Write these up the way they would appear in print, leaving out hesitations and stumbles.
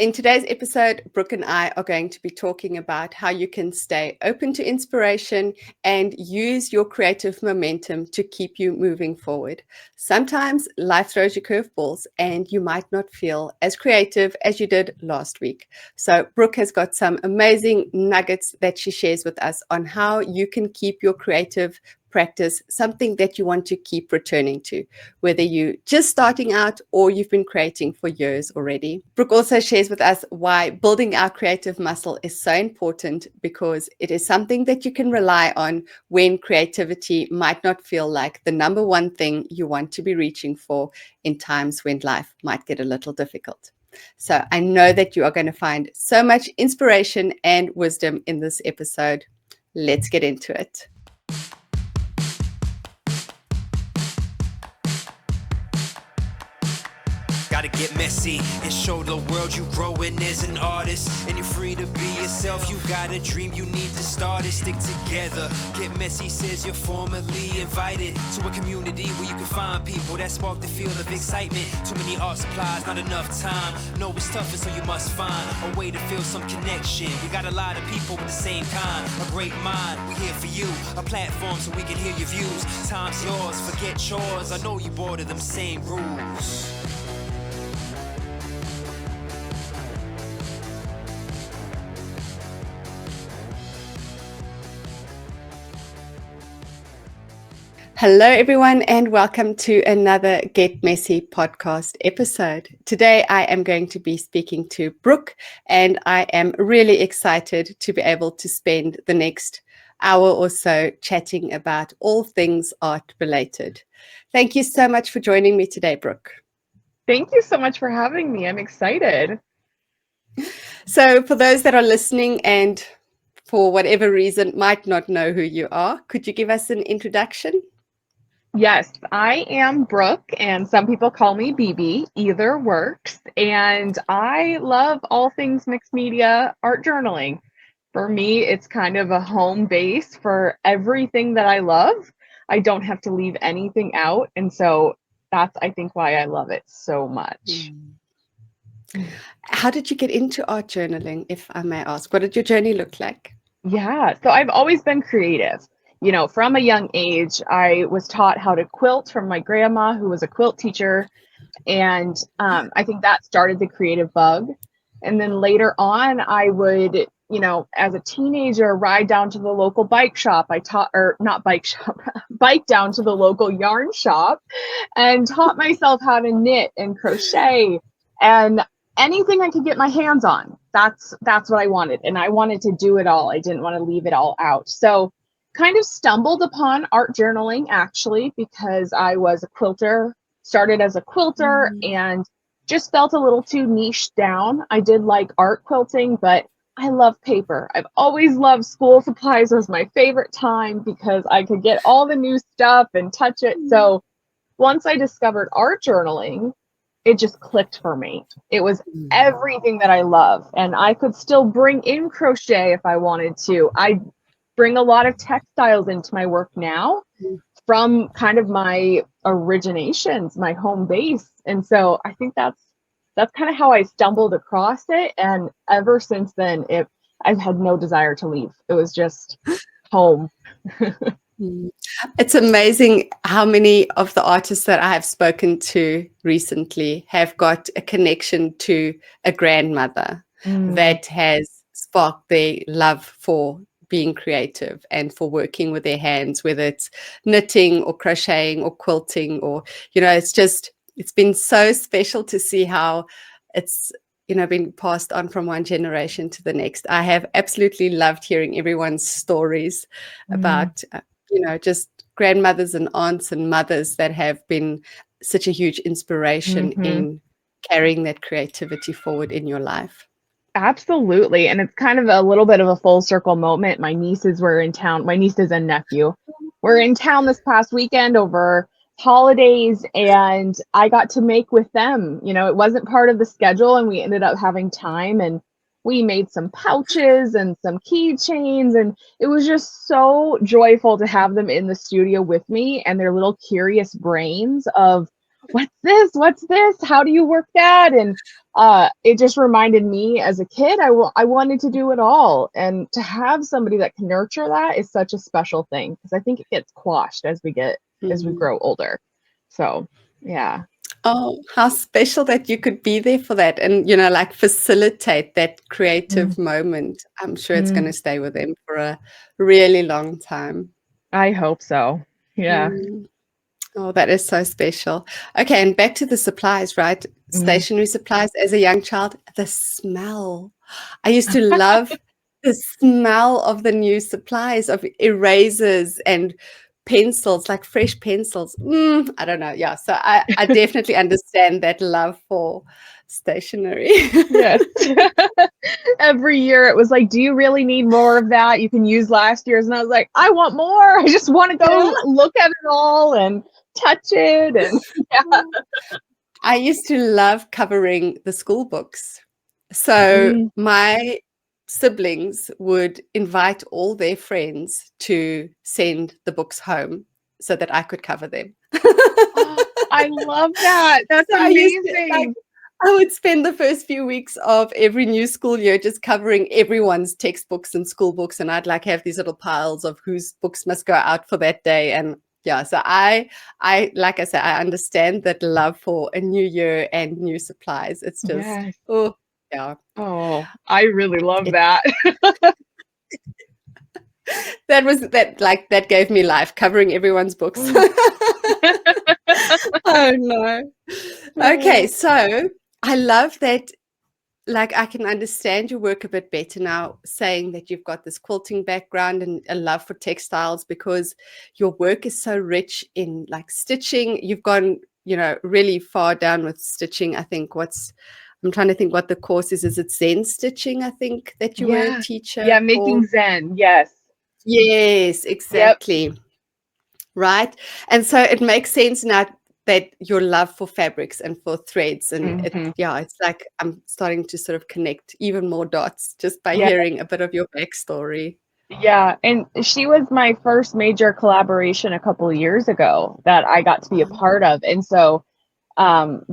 In today's episode, Brooke and I are going to be talking about how you can stay open to inspiration and use your creative momentum to keep you moving forward. Sometimes life throws you curveballs and you might not feel as creative as you did last week. So, Brooke has got some amazing nuggets that she shares with us on how you can keep your creative practice something that you want to keep returning to, whether you're just starting out or you've been creating for years already. Brooke also shares with us why building our creative muscle is so important, because it is something that you can rely on when creativity might not feel like the number one thing you want to be reaching for in times when life might get a little difficult. So I know that you are going to find so much inspiration and wisdom in this episode. Let's get into it. Gotta get messy and show the world you growing as an artist. And you're free to be yourself. You got a dream, you need to start it. Stick together. Get messy says you're formally invited to a community where you can find people that spark the feel of excitement. Too many art supplies, not enough time. No, it's tougher, so you must find a way to feel some connection. We got a lot of people with the same kind, a great mind. We're here for you, a platform so we can hear your views. Time's yours, forget chores. I know you bored of them same rules. Hello, everyone, and welcome to another Get Messy podcast episode. Today, I am going to be speaking to Brooke, and I am really excited to be able to spend the next hour or so chatting about all things art related. Thank you so much for joining me today, Brooke. Thank you so much for having me. I'm excited. So, for those that are listening and for whatever reason might not know who you are, could you give us an introduction? Yes, I am Brooke, and some people call me BB. Either works. And I love all things mixed media art journaling. For me, it's kind of a home base for everything that I love. I don't have to leave anything out. And so that's, I think, why I love it so much. How did you get into art journaling, if I may ask? What did your journey look like? Yeah, so I've always been creative. You know, from a young age, I was taught how to quilt from my grandma, who was a quilt teacher. And I think that started the creative bug. And then later on, I would, you know, as a teenager, ride down to the local bike shop. Or not bike shop, bike down to the local yarn shop and taught myself how to knit and crochet and anything I could get my hands on. That's what I wanted. And I wanted to do it all. I didn't want to leave it all out. So kind of stumbled upon art journaling, actually, because I was a quilter, started as a quilter, and just felt a little too niche down. I did like art quilting, but I love paper. I've always loved school supplies. Was my favorite time because I could get all the new stuff and touch it. So once I discovered art journaling, it just clicked for me. It was everything that I love, and I could still bring in crochet if I wanted to. I bring a lot of textiles into my work now from kind of my originations, my home base. And so I think that's kind of how I stumbled across it. And ever since then, I've had no desire to leave. It was just home. It's amazing how many of the artists that I have spoken to recently have got a connection to a grandmother that has sparked their love for being creative and for working with their hands, whether it's knitting or crocheting or quilting, or, you know, it's been so special to see how it's, you know, been passed on from one generation to the next. I have absolutely loved hearing everyone's stories about, you know, just grandmothers and aunts and mothers that have been such a huge inspiration in carrying that creativity forward in your life. Absolutely. And it's kind of a little bit of a full circle moment. My nieces were in town. My nieces and nephew were in town this past weekend over holidays, and I got to make with them. You know, it wasn't part of the schedule, and we ended up having time, and we made some pouches and some keychains, and it was just so joyful to have them in the studio with me and their little curious brains of What's this? How do you work that? And it just reminded me as a kid, I wanted to do it all. And to have somebody that can nurture that is such a special thing, because I think it gets quashed as we Mhm. grow older. So yeah. Oh, how special that you could be there for that and, like facilitate that Mm, creative moment. I'm sure it's going to mm, stay with them for a really long time. I hope so. Yeah. Mm. Oh, that is so special. Okay, and back to the supplies, right? Mm. Stationery supplies as a young child, the smell. I used to love the smell of the new supplies of erasers and pencils, like fresh pencils. I don't know. Yeah, so I definitely understand that love for stationery. Yes. Every year it was like, do you really need more of that? You can use last year's. And I was like, I want more. I just want to Yeah. go look at it all and touch it. And yeah. I used to love covering the school books. So Mm. my siblings would invite all their friends to send the books home so that I could cover them. Oh, I love that. That's So I used to like amazing. I would spend the first few weeks of every new school year just covering everyone's textbooks and school books, and I'd like have these little piles of whose books must go out for that day. And yeah, so I like I said, I understand that love for a new year and new supplies. It's just Yes. oh yeah, Oh, I really love it that. that gave me life covering everyone's books. Mm. Oh no. Okay, so I love that. Like I can understand your work a bit better now, saying that you've got this quilting background and a love for textiles because your work is so rich in like stitching. You've gone, really far down with stitching. I'm trying to think what the course is. Is it Zen stitching? I think that you were a Yeah. teacher Yeah, for. making Zen. Yes. Yes, Yep. exactly. Right. And so it makes sense now that your love for fabrics and for threads and Hmm. it's like I'm starting to sort of connect even more dots just by Yeah. hearing a bit of your backstory. Yeah, and she was my first major collaboration a couple of years ago that I got to be a Oh, part of. And so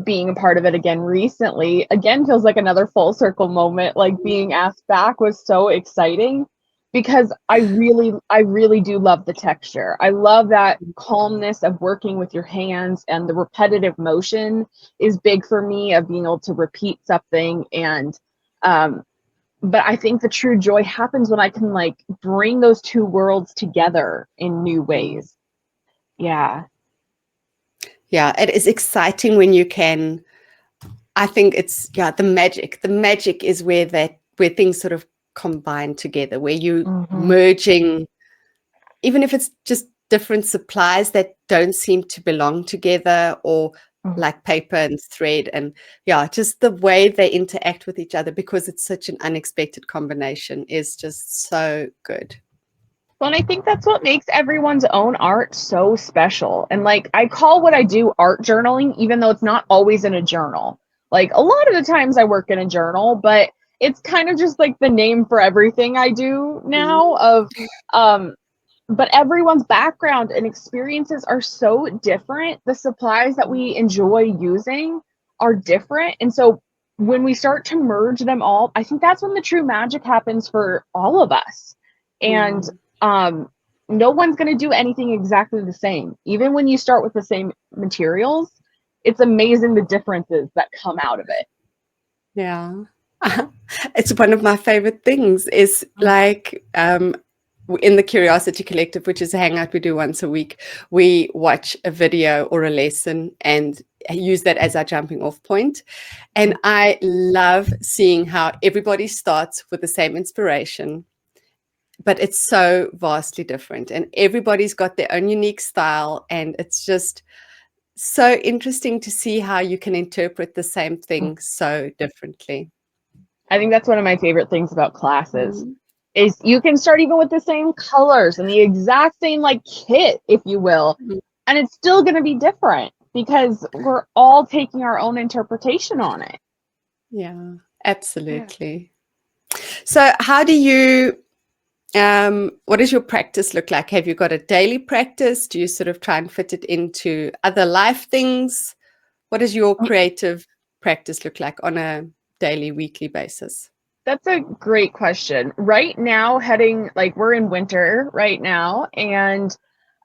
being a part of it again recently, again feels like another full circle moment. Like being asked back was so exciting because I really do love the texture. I love that calmness of working with your hands, and the repetitive motion is big for me of being able to repeat something. And um but I think the true joy happens when I can like bring those two worlds together in new mm. ways. Yeah. Yeah, it is exciting when you can. I think it's the magic. The magic is where things sort of combine together, where you Hmm. merging, even if it's just different supplies that don't seem to belong together, or like paper and thread, and just the way they interact with each other because it's such an unexpected combination is just so good. Well, and I think that's what makes everyone's own art so special. And like, I call what I do art journaling, even though it's not always in a journal. Like, a lot of the times I work in a journal, but it's kind of just like the name for everything I do now of, um, but everyone's background and experiences are so different. The supplies that we enjoy using are different. And so when we start to merge them all, I think that's when the true magic happens for all of us. And Mm. um, no one's going to do anything exactly the same. Even when you start with the same materials, it's amazing the differences that come out of it. Yeah. It's one of my favorite things is like in the Curiosity Collective, which is a hangout we do once a week, we watch a video or a lesson and use that as our jumping off point. And I love seeing how everybody starts with the same inspiration, but it's so vastly different. And everybody's got their own unique style. And it's just so interesting to see how you can interpret the same thing so differently. I think that's one of my favorite things about classes Mhm. is you can start even with the same colors and the exact same like kit, if you will, and it's still going to be different because we're all taking our own interpretation on it. Yeah, Yeah. absolutely. So how do you what does your practice look like? Have you got a daily practice? Do you sort of try and fit it into other life things? What does your creative practice look like on a daily, weekly basis? That's a great question. Right now, we're in winter right now, and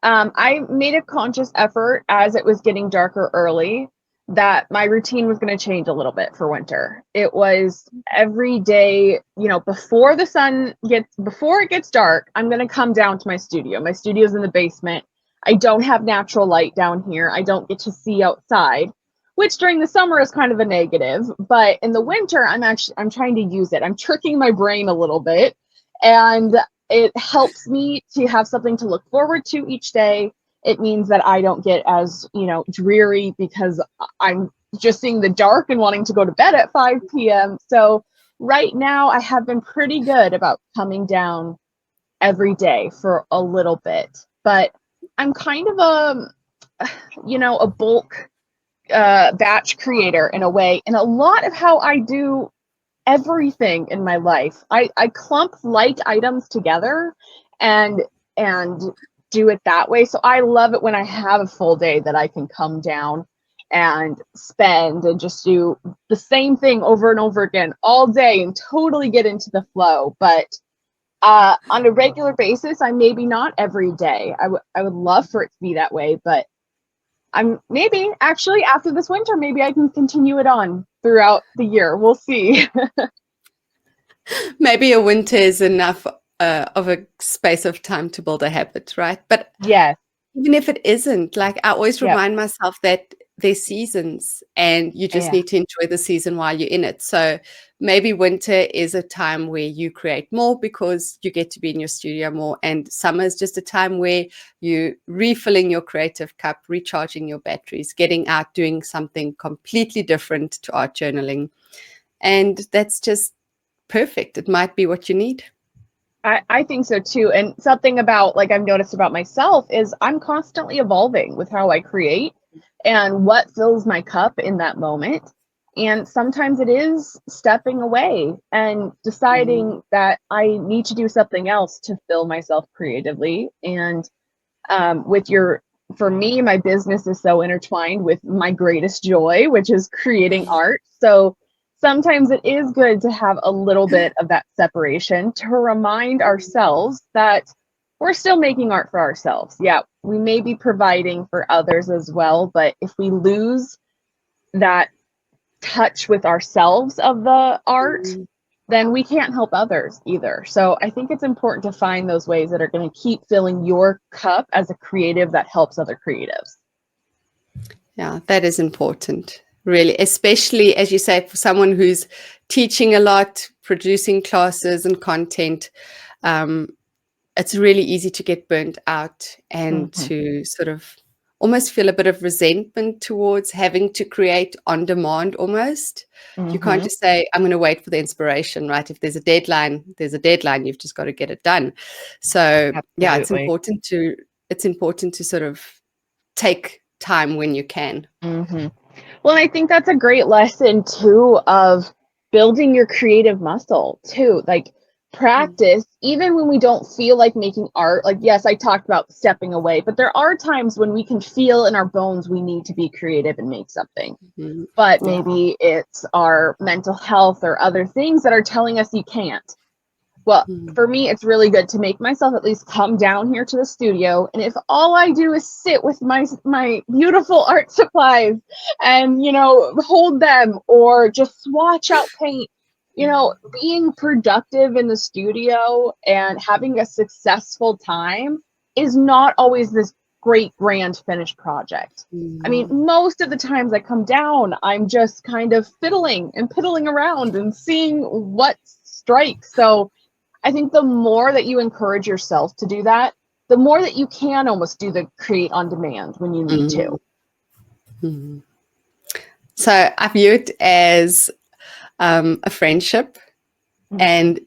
I made a conscious effort as it was getting darker early that my routine was going to change a little bit for winter. It was every day, before it gets dark, I'm going to come down to my studio. My studio's in the basement. I don't have natural light down here. I don't get to see outside, which during the summer is kind of a negative, but in the winter, I'm trying to use it. I'm tricking my brain a little bit, and it helps me to have something to look forward to each day. It means that I don't get as, dreary because I'm just seeing the dark and wanting to go to bed at 5 p.m. So right now I have been pretty good about coming down every day for a little bit, but I'm kind of a bulk batch creator in a way. And a lot of how I do everything in my life, I clump light items together and do it that way. So I love it when I have a full day that I can come down and spend and just do the same thing over and over again all day and totally get into the flow. But on a regular basis, I maybe not every day. I would love for it to be that way, but I'm maybe actually after this winter, maybe I can continue it on throughout the year. We'll see. Maybe a winter is enough of a space of time to build a habit, right? But Yes. even if it isn't, like I always Yep. remind myself that there's seasons and you just Yeah. need to enjoy the season while you're in it. So maybe winter is a time where you create more because you get to be in your studio more. And summer is just a time where you're refilling your creative cup, recharging your batteries, getting out, doing something completely different to art journaling. And that's just perfect. It might be what you need. I think so too. And something about like I've noticed about myself is I'm constantly evolving with how I create and what fills my cup in that moment. And sometimes it is stepping away and deciding that I need to do something else to fill myself creatively. And for me, my business is so intertwined with my greatest joy, which is creating art. So sometimes it is good to have a little bit of that separation to remind ourselves that we're still making art for ourselves. Yeah, we may be providing for others as well, but if we lose that touch with ourselves of the art, then we can't help others either. So I think it's important to find those ways that are going to keep filling your cup as a creative that helps other creatives. Yeah, that is important, really, especially as you say, for someone who's teaching a lot, producing classes and content. It's really easy to get burnt out and to sort of almost feel a bit of resentment towards having to create on demand almost. You can't just say, I'm going to wait for the inspiration, right? If there's a deadline, there's a deadline. You've just got to get it done. So yeah, it's important to sort of take time when you can. Well, I think that's a great lesson too of building your creative muscle too. Like practice, even when we don't feel like making art. Like, yes, I talked about stepping away, but there are times when we can feel in our bones we need to be creative and make something. But maybe it's our mental health or other things that are telling us you can't. Well, for me, it's really good to make myself at least come down here to the studio. And if all I do is sit with my beautiful art supplies and, hold them or just swatch out paint, being productive in the studio and having a successful time is not always this great grand finished project. I mean, most of the times I come down, I'm just kind of fiddling and piddling around and seeing what strikes. So I think the more that you encourage yourself to do that, the more that you can almost do the create on demand when you need to. So I view it as a friendship, and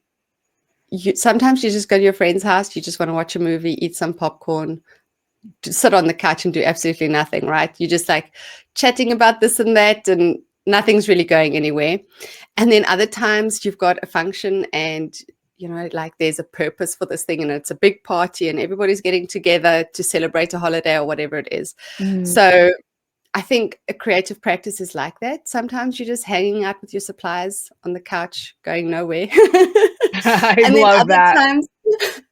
sometimes you just go to your friend's house, you just want to watch a movie, eat some popcorn, sit on the couch and do absolutely nothing, right? You're just like chatting about this and that, and nothing's really going anywhere. And then other times you've got a function and like there's a purpose for this thing and it's a big party and everybody's getting together to celebrate a holiday or whatever it is. So I think a creative practice is like that. Sometimes you're just hanging out with your supplies on the couch, going nowhere. I And then love that.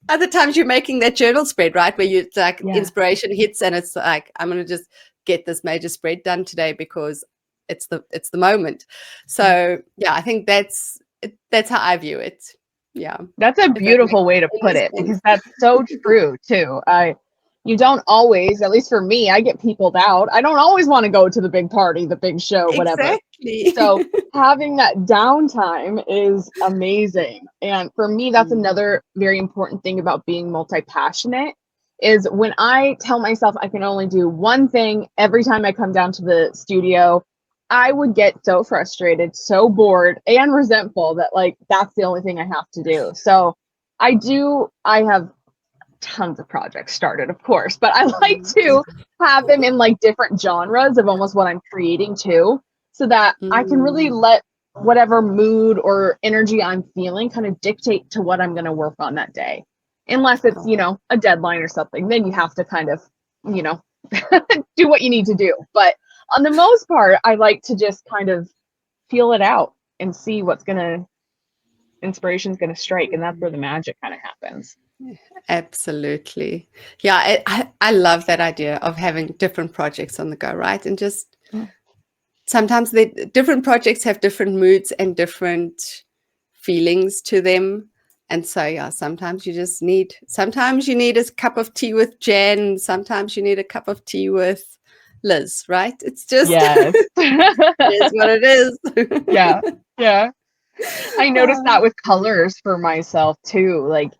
other times you're making that journal spread, right? Where you like Yeah. inspiration hits and it's like, I'm gonna just get this major spread done today because it's the moment. So yeah, I think that's how I view it. Yeah. That's a If that makes beautiful way to put any it, sense. because that's so true too. You don't always, at least for me, I get peopled out. I don't always want to go to the big party, the big show, whatever. Exactly. So having that downtime is amazing. And for me, that's another very important thing about being multi-passionate is when I tell myself I can only do one thing every time I come down to the studio, I would get so frustrated, so bored and resentful that like that's the only thing I have to do. So I have tons of projects started, of course, but I like to have them in like different genres of almost what I'm creating too, so that I can really Mm. let whatever mood or energy I'm feeling kind of dictate to what I'm going to work on that day. Unless it's, Oh, a deadline or something, then you have to kind of, you know, do what you need to do. But on the most part, I like to just kind of feel it out and see inspiration's gonna strike, and that's where the magic kind of happens. absolutely. Yeah, I love that idea of having different projects on the go, right? And just sometimes the different projects have different moods and different feelings to them. And so yeah, sometimes you need a cup of tea with Jen, sometimes you need a cup of tea with Liz, right? It's just Yes. it is what it Yeah. is. Yeah. I noticed that with colors for myself too. Like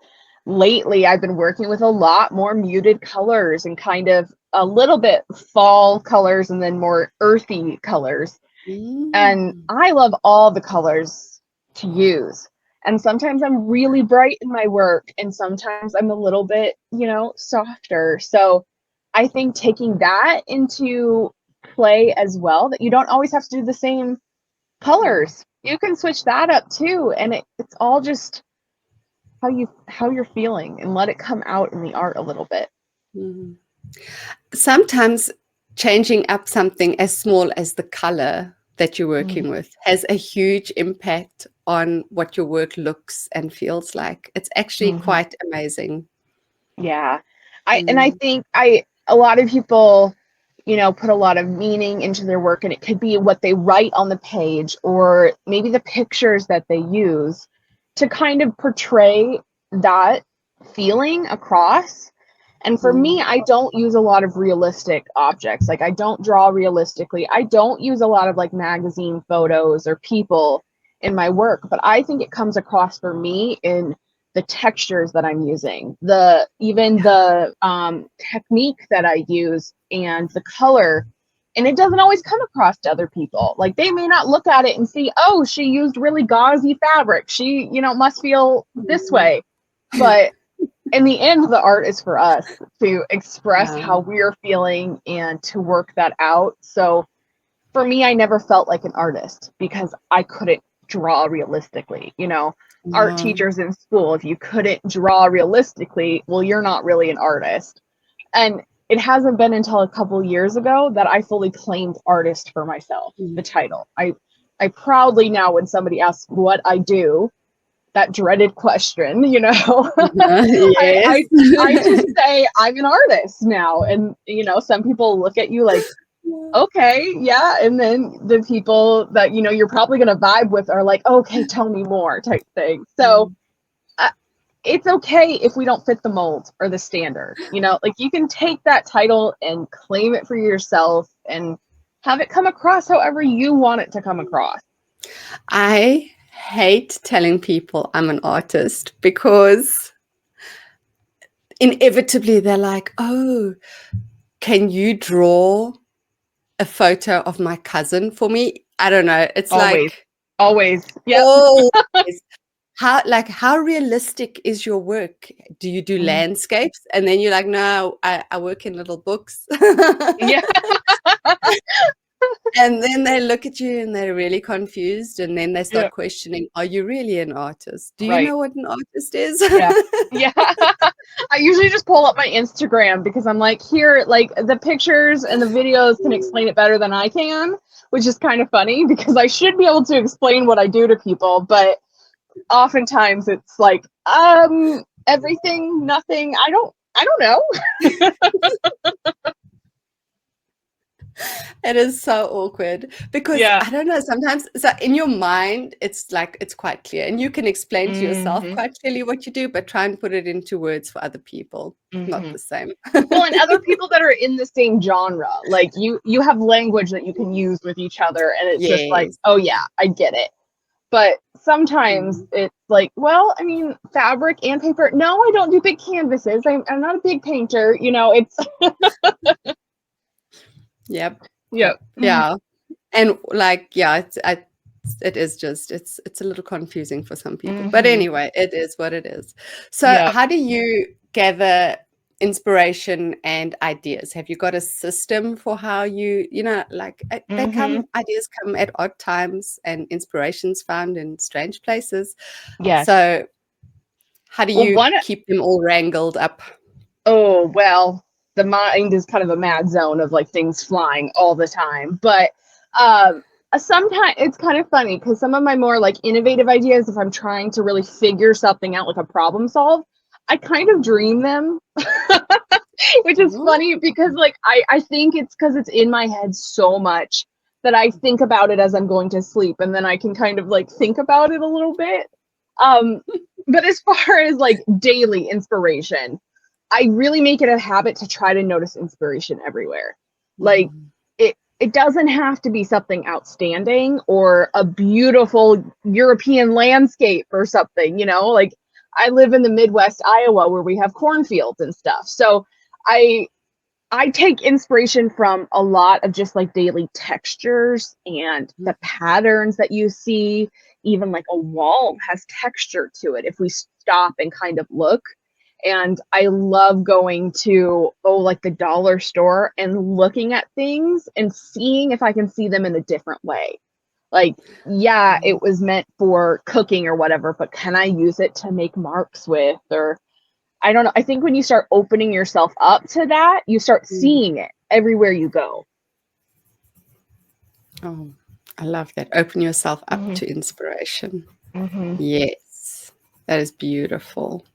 lately, I've been working with a lot more muted colors and kind of a little bit fall colors and then more earthy colors. And Mm. I love all the colors to use. And sometimes I'm really bright in my work, and sometimes I'm a little bit, softer. So I think taking that into play as well, that you don't always have to do the same colors. You can switch that up too, and it's all just how you're feeling, and let it come out in the art a little bit. Mhm. Sometimes changing up something as small as the color that you're Mm, working with has a huge impact on what your work looks and feels like. It's actually mhm. quite amazing. Yeah. I Mm. think a lot of people, put a lot of meaning into their work, and it could be what they write on the page or maybe the pictures that they use to kind of portray that feeling across. And for Mm. me, I don't use a lot of realistic objects. Like I don't draw realistically. I don't use a lot of like magazine photos or people in my work, but I think it comes across for me in the textures that I'm using, the technique that I use, and the color. And it doesn't always come across to other people. Like they may not look at it and see, oh, she used really gauzy fabric. She, must feel this Mm. way. But in the end, the art is for us to express Yeah. how we're feeling and to work that out. So for me, I never felt like an artist because I couldn't draw realistically. Art No. teachers in school, if you couldn't draw realistically, well, you're not really an artist. And it hasn't been until a couple years ago that I fully claimed artist for myself, the Mm. title. I proudly now, when somebody asks what I do, that dreaded question, I, Yes. I I just say I'm an artist now. And some people look at you like, okay, yeah. And then the people that you're probably going to vibe with are like, okay, tell me more type thing. So Mm. uh, it's okay if we don't fit the mold or the standard. Like you can take that title and claim it for yourself and have it come across however you want it to come across. I hate telling people I'm an artist because inevitably they're like, oh, can you draw a photo of my cousin for me? I don't know. It's Always, like, always. Yep. always. How realistic is your work? Do you do Mm. landscapes? And then you're like, no, I work in little books. Yeah. And then they look at you and they're really confused. And then they Yeah. start questioning, are you really an artist? Do you Right. know what an artist is? Yeah. Yeah. I usually just pull up my Instagram because I'm like, here, like the pictures and the videos can explain it better than I can, which is kind of funny because I should be able to explain what I do to people, but oftentimes it's like, everything, nothing. I don't know. It is so awkward because Yeah. I don't know, sometimes so in your mind it's like it's quite clear and you can explain to yourself Hmm. quite clearly what you do, but try and put it into words for other people. Not Hmm. the same. Well, and other people that are in the same genre, like you have language that you can use with each other, and it's just like, Yes. oh yeah, I get it. But sometimes Mm. it's like, well, I mean, fabric and paper. No, I don't do big canvases. I'm not a big painter. It's Yep. yeah. Yeah. And like, yeah, it is just it's a little confusing for some people. But Mm-hmm. anyway, it is what it is. So Yeah. how do you gather inspiration and ideas? Have you got a system for how like Mm-hmm. ideas come at odd times and inspirations found in strange places. Yes. So how do Well, you keep them all wrangled up? oh, well, the mind is kind of a mad zone of like things flying all the time. But sometimes it's kind of funny because some of my more like innovative ideas, if I'm trying to really figure something out, like a problem solve, I kind of dream them, which is Mhm. funny because like I think it's because it's in my head so much that I think about it as I'm going to sleep, and then I can kind of like think about it a little bit. Um, but as far as like daily inspiration, I really make it a habit to try to notice inspiration everywhere. Like Mm. it doesn't have to be something outstanding or a beautiful European landscape or something, like I live in the Midwest Iowa where we have cornfields and stuff. So I I take inspiration from a lot of just like daily textures and the patterns that you see. Even like a wall has texture to it if we stop and kind of look. And I love going to, like the dollar store and looking at things and seeing if I can see them in a different way. Like, yeah, Mm. it was meant for cooking or whatever, but can I use it to make marks with? Or I don't know. I think when you start opening yourself up to that, you start Mm. seeing it everywhere you go. Oh, I love that. Open yourself up Hmm. to inspiration. Hmm. Yes, that is beautiful.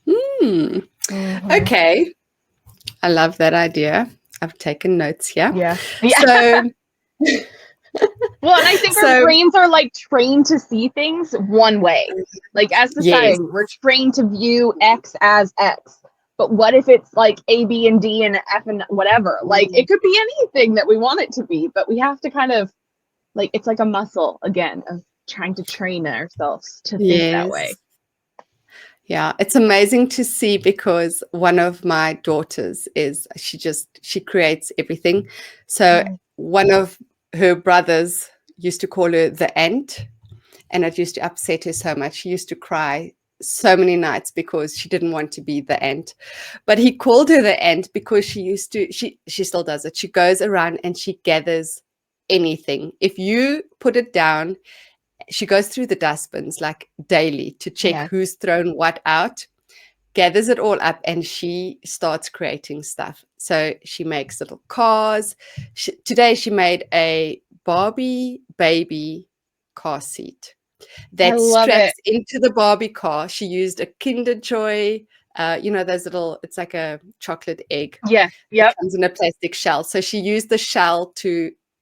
Hmm. Hmm. Okay, I love that idea. I've taken notes here. Yeah. Yeah. So, Well, and I think our so brains are like trained to see things one way. Like as yes, society, we're trained to view X as X. But what if it's like A, B, and D and F and whatever? Like mm, it could be anything that we want it to be, but we have to kind of like it's like a muscle again of trying to train ourselves to think that way. yes. Yeah, it's amazing to see because one of my daughters she creates everything. So Mm. one of her brothers used to call her the ant, and it used to upset her so much. She used to cry so many nights because she didn't want to be the ant. But he called her the ant because she still does it. She goes around and she gathers anything. If you put it down, she goes through the dustbins like daily to check Yes. who's thrown what out, gathers it all up, and she starts creating stuff. So she makes little cars. Today she made a Barbie baby car seat I that love straps it. into the Barbie car. She used a Kinder Joy, those little, it's like a chocolate egg Yeah. that Yep. comes in a plastic shell. So she used the shell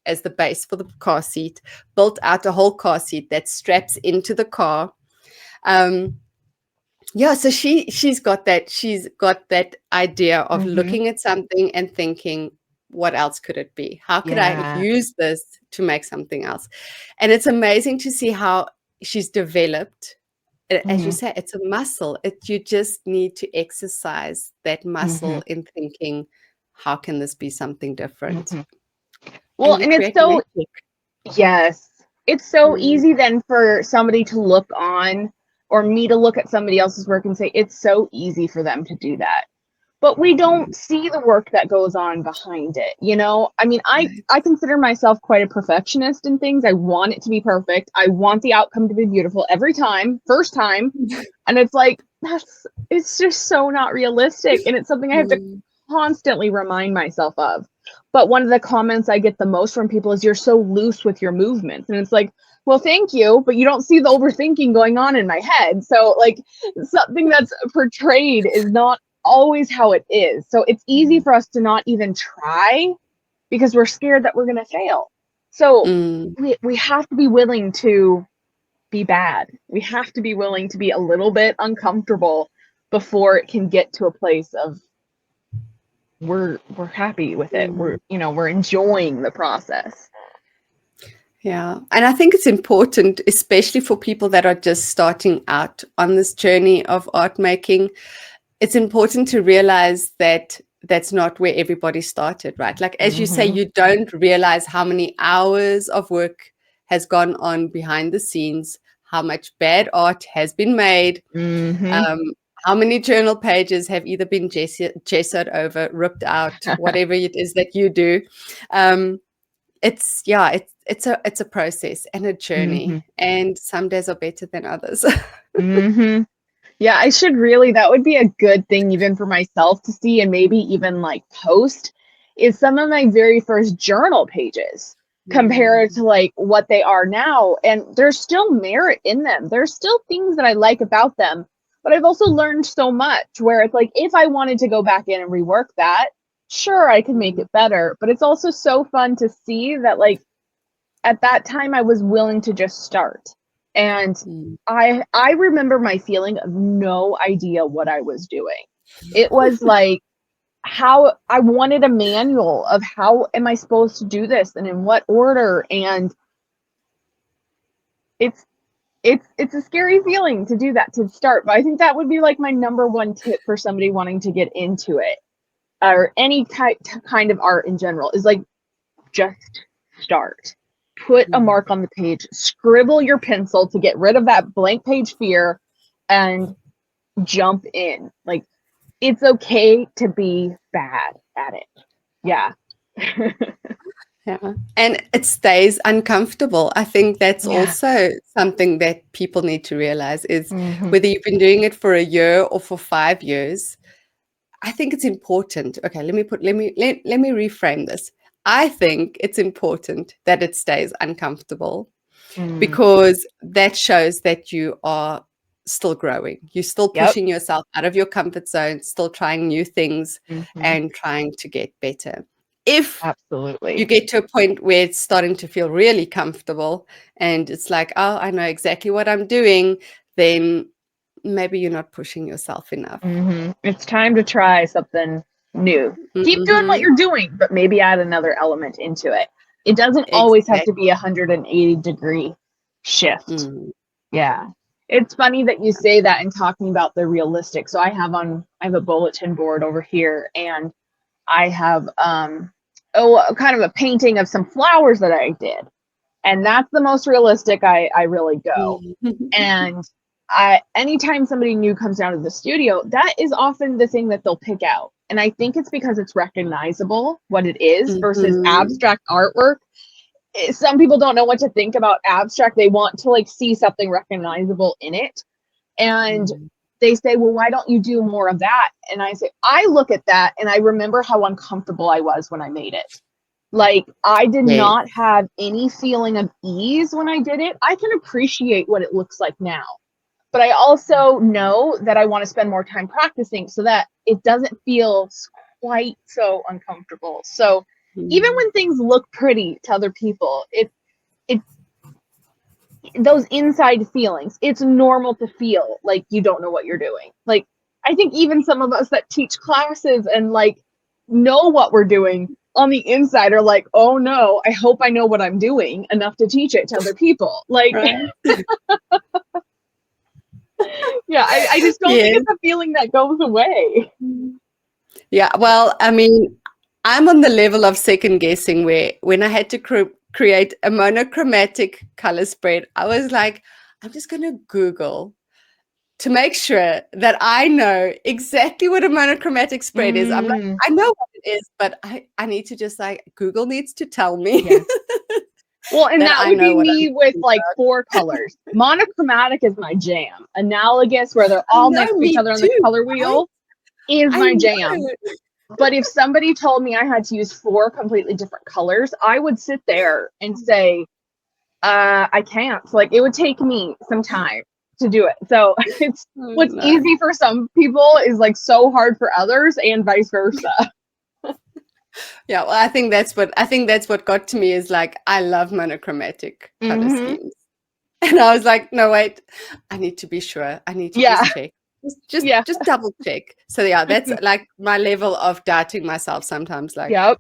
as the base for the car seat, built out a whole car seat that straps into the car. Um, yeah, so she's got that idea of Hmm. looking at something and thinking, what else could it be? How could I Yeah. use this to make something else? And it's amazing to see how she's developed. As you Hmm. say, it's a muscle. You just need to exercise that Hmm. muscle in thinking, how can this be something different? Hmm. And Well, you and it's create so, magic. yes, it's so Mm, easy then for somebody to look on or me to look at somebody else's work and say, it's so easy for them to do that. but we don't see the work that goes on behind it. I mean, I consider myself quite a perfectionist in things. I want it to be perfect. I want the outcome to be beautiful every time, first time. And it's like, it's just so not realistic. And it's something I have to constantly remind myself of. But one of the comments I get the most from people is, you're so loose with your movements. And it's like, well, thank you, but you don't see the overthinking going on in my head. So like, something that's portrayed is not always how it is. So it's easy for us to not even try because we're scared that we're going to fail. So we have to be willing to be bad. We have to be willing to be a little bit uncomfortable before it can get to a place of we're happy with it. We're enjoying the process. Yeah. And I think it's important, especially for people that are just starting out on this journey of art making. It's important to realize that that's not where everybody started, right? Like, as you say, you don't realize how many hours of work has gone on behind the scenes, how much bad art has been made, how many journal pages have either been gessoed over, ripped out, whatever it is that you do. It's a process and a journey, and some days are better than others. Yeah, that would be a good thing even for myself to see, and maybe even like post, is some of my very first journal pages compared to like what they are now. And there's still merit in them. There's still things that I like about them, but I've also learned so much where it's like, if I wanted to go back in and rework that, sure, I could make it better. But it's also so fun to see that, like, at that time I was willing to just start. And I remember my feeling of no idea what I was doing. It was like, how I wanted a manual of how am I supposed to do this and in what order. And it's a scary feeling to do that, to start. But I think that would be like my number one tip for somebody wanting to get into it, or any kind of art in general, is like, just start. Put a mark on the page, scribble your pencil to get rid of that blank page fear, and jump in. Like, it's okay to be bad at it. Yeah. Yeah. And it stays uncomfortable. I think that's also something that people need to realize, is whether you've been doing it for a year or for 5 years, I think it's important. Okay, let me reframe this. I think it's important that it stays uncomfortable, because that shows that you are still growing. You're still pushing yourself out of your comfort zone, still trying new things and trying to get better. If you get to a point where it's starting to feel really comfortable and it's like, oh, I know exactly what I'm doing, then maybe you're not pushing yourself enough. It's time to try something new. Keep doing what you're doing, but maybe add another element into it. It doesn't always have to be 180-degree shift. Yeah. It's funny that you say that and talking about the realistic. So I have a bulletin board over here, and I have kind of a painting of some flowers that I did. And that's the most realistic I really go. And anytime somebody new comes down to the studio, that is often the thing that they'll pick out. And I think it's because it's recognizable what it is versus abstract artwork. Some people don't know what to think about abstract. They want to like see something recognizable in it. And they say, well, why don't you do more of that? And I say, I look at that and I remember how uncomfortable I was when I made it. Like, I did not have any feeling of ease when I did it. I can appreciate what it looks like now, but I also know that I want to spend more time practicing so that it doesn't feel quite so uncomfortable. So even when things look pretty to other people, it's those inside feelings. It's normal to feel like you don't know what you're doing. Like, I think even some of us that teach classes and like know what we're doing on the inside are like, oh no, I hope I know what I'm doing enough to teach it to other people. Like, yeah, I just don't think it's a feeling that goes away. Yeah, well, I mean, I'm on the level of second guessing where when I had to create a monochromatic color spread, I was like, I'm just going to Google to make sure that I know exactly what a monochromatic spread is. I'm like, I know what it is, but I need to just like, Google needs to tell me Yeah. Well, and that that I would know be what I'm me with talking like about. 4 colors. Monochromatic is my jam. Analogous, where they're I all know, next to each me other on the too, color right? wheel, is I my jam. know. But if somebody told me I had to use 4 completely different colors, I would sit there and say, I can't. Like, it would take me some time to do it. So it's Oh, what's no. easy for some people is like so hard for others, and vice versa. Yeah, well, I think that's what got to me is like, I love monochromatic color schemes. And I was like, no, wait, I need to be sure. I need to Yeah. just check. Yeah. Just double check. So yeah, that's like my level of doubting myself sometimes. Like, Yep.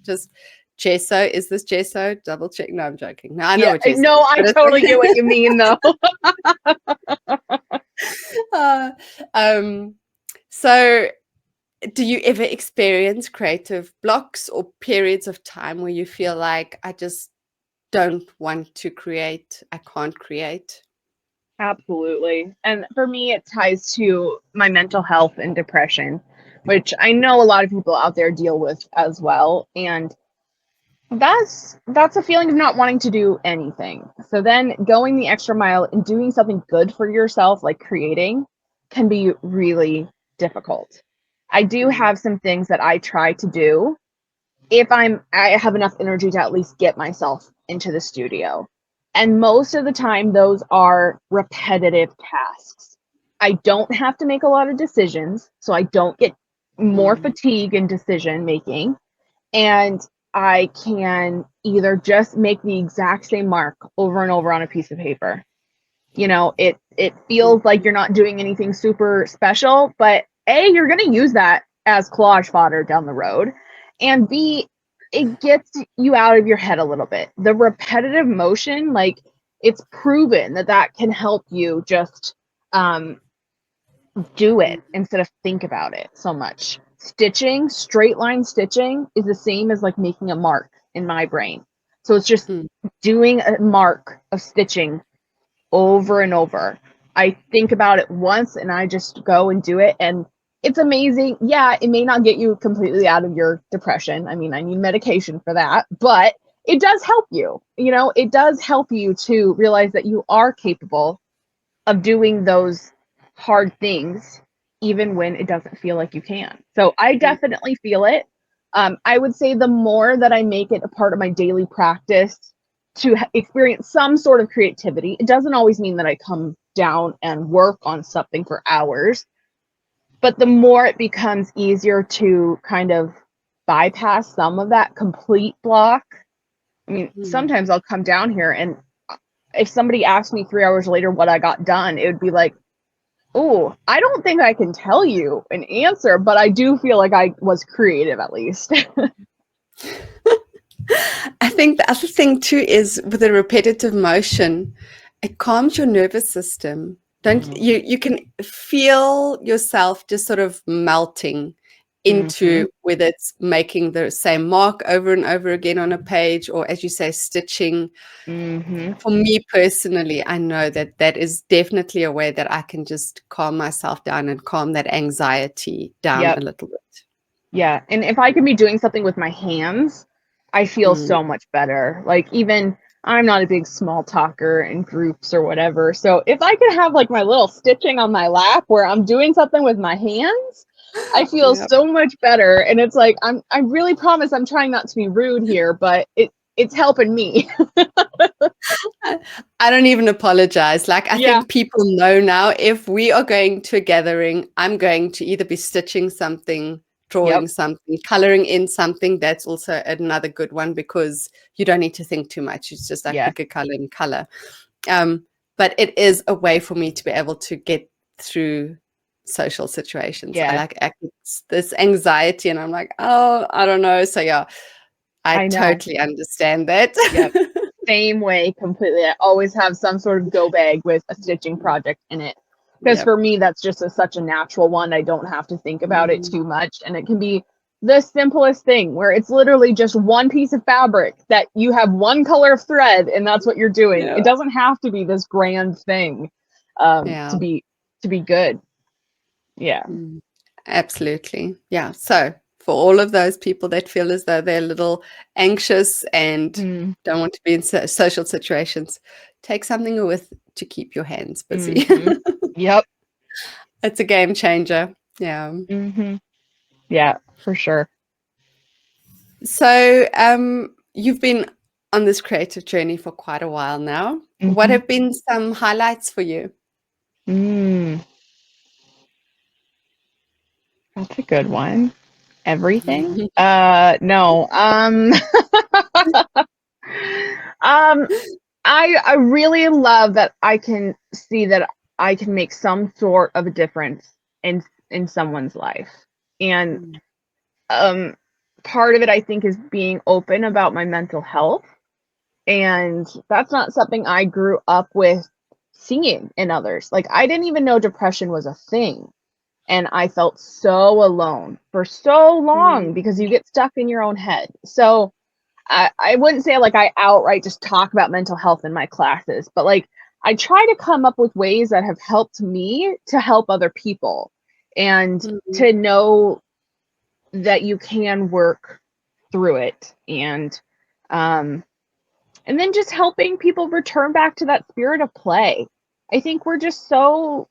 just gesso, is this gesso? Double check. No, I'm joking. No, I know Yeah. what gesso No, is, I but totally get what you mean, though. uh, um, so do you ever experience creative blocks or periods of time where you feel like, I just don't want to create, I can't create? Absolutely. And for me, it ties to my mental health and depression, which I know a lot of people out there deal with as well. And that's a feeling of not wanting to do anything. So then going the extra mile and doing something good for yourself, like creating, can be really difficult. I do have some things that I try to do if I have enough energy to at least get myself into the studio. And most of the time those are repetitive tasks. I don't have to make a lot of decisions, so I don't get more Mm. fatigue in decision making, and I can either just make the exact same mark over and over on a piece of paper. You know, it feels like you're not doing anything super special, but A, you're going to use that as collage fodder down the road, and B, it gets you out of your head a little bit. The repetitive motion, like, it's proven that that can help you just do it instead of think about it so much. Stitching, straight line stitching, is the same as like making a mark in my brain. So it's just Mm. doing a mark of stitching over and over. I think about it once and I just go and do it, and it's amazing. Yeah, it may not get you completely out of your depression. I mean, I need medication for that, but it does help you. You know, it does help you to realize that you are capable of doing those hard things even when it doesn't feel like you can. So I Mm. definitely feel it. I would say the more that I make it a part of my daily practice to experience some sort of creativity, it doesn't always mean that I come down and work on something for hours, but the more it becomes easier to kind of bypass some of that complete block. I mean, Mm. sometimes I'll come down here and if somebody asked me 3 hours later what I got done, it would be like, oh, I don't think I can tell you an answer, but I do feel like I was creative at least. I think the other thing too is with the repetitive motion, it calms your nervous system. Don't you can feel yourself just sort of melting Mm-hmm. into, whether it's making the same mark over and over again on a page, or as you say, stitching. Mm-hmm. For me personally, I know that that is definitely a way that I can just calm myself down and calm that anxiety down a Yep. little bit. Yeah. And if I can be doing something with my hands, I feel Mm. so much better. Like, even I'm not a big small talker in groups or whatever. So if I could have like my little stitching on my lap where I'm doing something with my hands, I feel Yeah. so much better. And it's like, I really promise I'm trying not to be rude here, but it's helping me. I don't even apologize. Like, I Yeah. think people know now, if we are going to a gathering, I'm going to either be stitching something, Yep. drawing something, coloring in something. That's also another good one, because you don't need to think too much. It's just like Yeah. pick a color and color. But it is a way for me to be able to get through social situations. I Yeah. like this anxiety, and I'm like, oh, I don't know. So yeah, I I know. totally understand that. Yep. Same way completely. I always have some sort of go bag with a stitching project in it. Because Yep. for me, that's just such a natural one. I don't have to think about it Mm. too much. And it can be the simplest thing where it's literally just one piece of fabric that you have one color of thread and that's what you're doing. Yeah. It doesn't have to be this grand thing to Yeah. be. to be good. Yeah. Absolutely. Yeah. So for all of those people that feel as though they're a little anxious and Mm, don't want to be in social situations, take something with to keep your hands busy. hmm. Yep. It's a game changer. Yeah. Hmm. Yeah, for sure. So you've been on this creative journey for quite a while now. What Hmm. have been some highlights for you? Mm, that's a good one. Everything? No. Um, I really love that I can see that I can make some sort of a difference in someone's life. And Mm, um part of it I think is being open about my mental health. And that's not something I grew up with seeing in others. Like I didn't even know depression was a thing. And I felt so alone for so long mm, because you get stuck in your own head. So I wouldn't say like I outright just talk about mental health in my classes, but like I try to come up with ways that have helped me to help other people and mm, to know that you can work through it. Um and then just helping people return back to that spirit of play. I think we're just so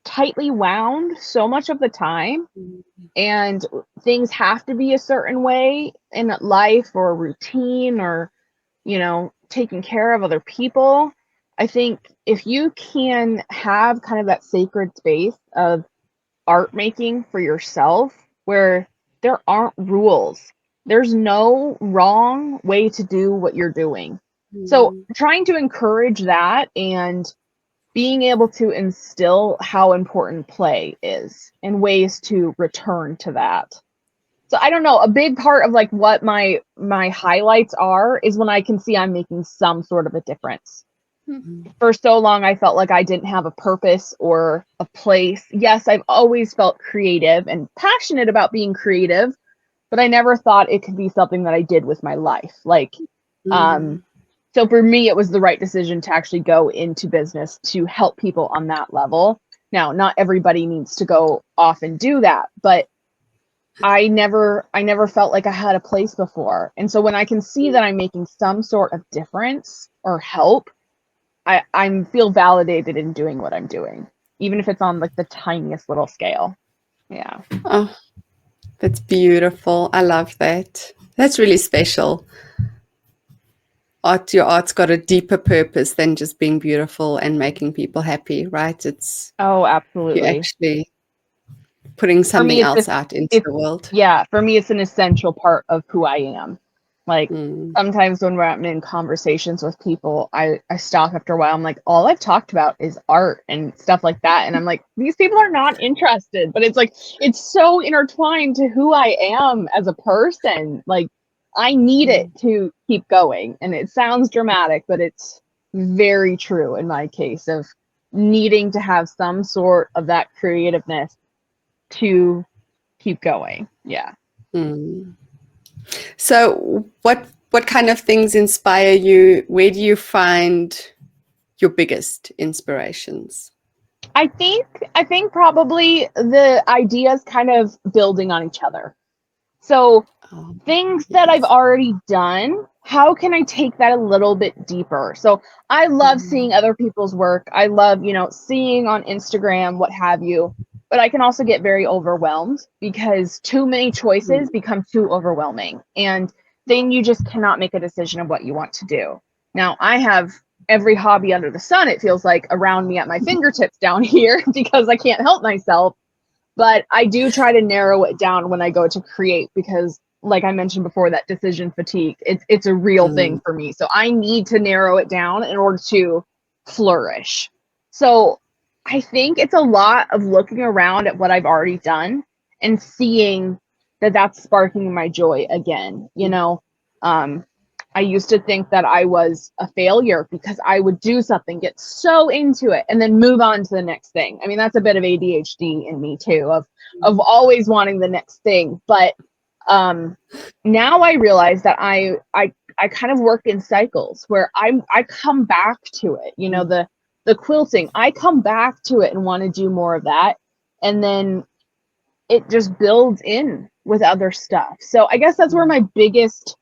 tightly wound so much of the time, mm, and things have to be a certain way in life or routine or taking care of other people. I think if you can have kind of that sacred space of art making for yourself where there aren't rules, there's no wrong way to do what you're doing. So, mm, trying to encourage that and being able to instill how important play is and ways to return to that. So I don't know, a big part of like what my highlights are is when I can see I'm making some sort of a difference. mm, For so long I felt like I didn't have a purpose or a place. Yes, I've always felt creative and passionate about being creative, but I never thought it could be something that I did with my life. Like mm, um so for me it was the right decision to actually go into business to help people on that level. Now, not everybody needs to go off and do that, but I never felt like I had a place before. And so when I can see that I'm making some sort of difference or help, I feel validated in doing what I'm doing, even if it's on like the tiniest little scale. Yeah. Oh, that's beautiful. I love that. That's really special. Your art's got a deeper purpose than just being beautiful and making people happy, right? It's Oh, you absolutely. actually putting For me, something else out into it's the world. yeah, for me it's an essential part of who I am. Like Mm, sometimes when I'm in conversations with people, I stop after a while. I'm like, all I've talked about is art and stuff like that. And I'm like, these people are not interested. But it's like it's so intertwined to who I am as a person. Like I need it mm, to keep going. And it sounds dramatic, but it's very true in my case of needing to have some sort of that creativeness to keep going. Yeah. mm. So what kind of things inspire you? Where do you find your biggest inspirations? I think probably the ideas kind of building on each other. So Oh, things that I've yes. already done, how can I take that a little bit deeper? So I love seeing Mm, other people's work. I love, seeing on Instagram, what have you. But I can also get very overwhelmed because too many choices mm, become too overwhelming. And then you just cannot make a decision of what you want to do. Now, I have every hobby under the sun, it feels like, around me at my fingertips down here because I can't help myself. But I do try to narrow it down when I go to create because like I mentioned before, that decision fatigue, it's a real thing mm, for me. So I need to narrow it down in order to flourish. So I think it's a lot of looking around at what I've already done and seeing that that's sparking my joy again. Um, I used to think that I was a failure because I would do something, get so into it, and then move on to the next thing. I mean, that's a bit of ADHD in me too, of mm, always wanting the next thing. But um, now I realize that I kind of work in cycles where I come back to it. mm, The the quilting, I come back to it and want to do more of that. And then it just builds in with other stuff. So I guess that's where my biggest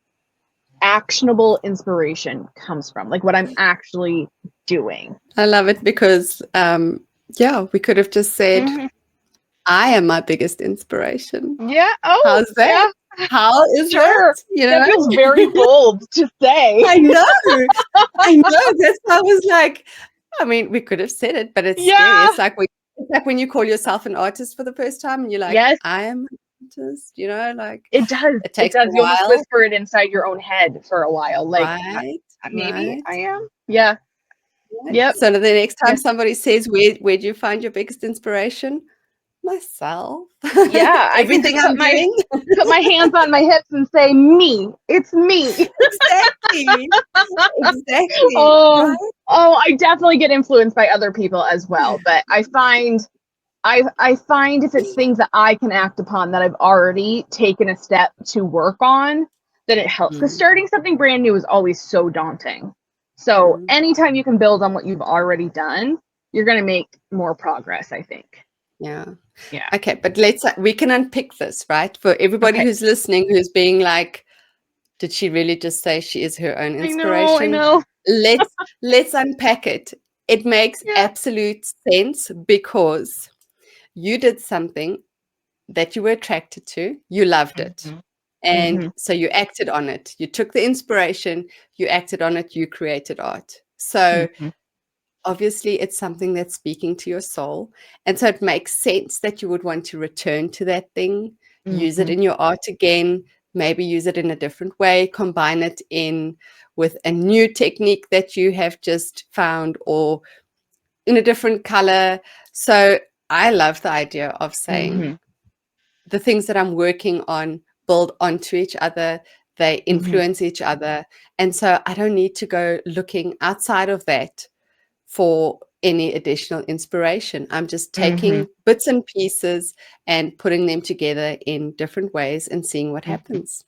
actionable inspiration comes from, like what I'm actually doing. I love it because, we could have just said, I am my biggest inspiration. Yeah. Oh, How's that? yeah. How is Sure. that? That feels very bold to say. I know. That's why I was like, I mean, we could have said it, but it's scary. It's like when you call yourself an artist for the first time and you're like, yes, I am an artist, like it does. it takes It does. a You almost while. whisper it inside your own head for a while. Like, Right. maybe Right. I am. Yeah. Right. Yep. So the next time somebody says, where do you find your biggest inspiration? Myself. Yeah. Everything I'm doing. Put my hands on my hips and say, me. It's me. Exactly. Exactly. Oh, Right? I definitely get influenced by other people as well. But I find if it's things that I can act upon that I've already taken a step to work on, then it helps. Because starting something brand new is always so daunting. So anytime you can build on what you've already done, you're going to make more progress, I think. Yeah. Yeah. Okay, but we can unpick this, right? For everybody who's listening, who's being like, did she really just say she is her own inspiration? I know. Let's unpack it. It makes absolute sense because you did something that you were attracted to, you loved it. And so you acted on it. You took the inspiration, you acted on it, you created art. So obviously it's something that's speaking to your soul. And so it makes sense that you would want to return to that thing, use it in your art again, maybe use it in a different way, combine it in with a new technique that you have just found or in a different color. So I love the idea of saying the things that I'm working on build onto each other. They influence each other. And so I don't need to go looking outside of that for any additional inspiration. I'm just taking bits and pieces and putting them together in different ways and seeing what happens.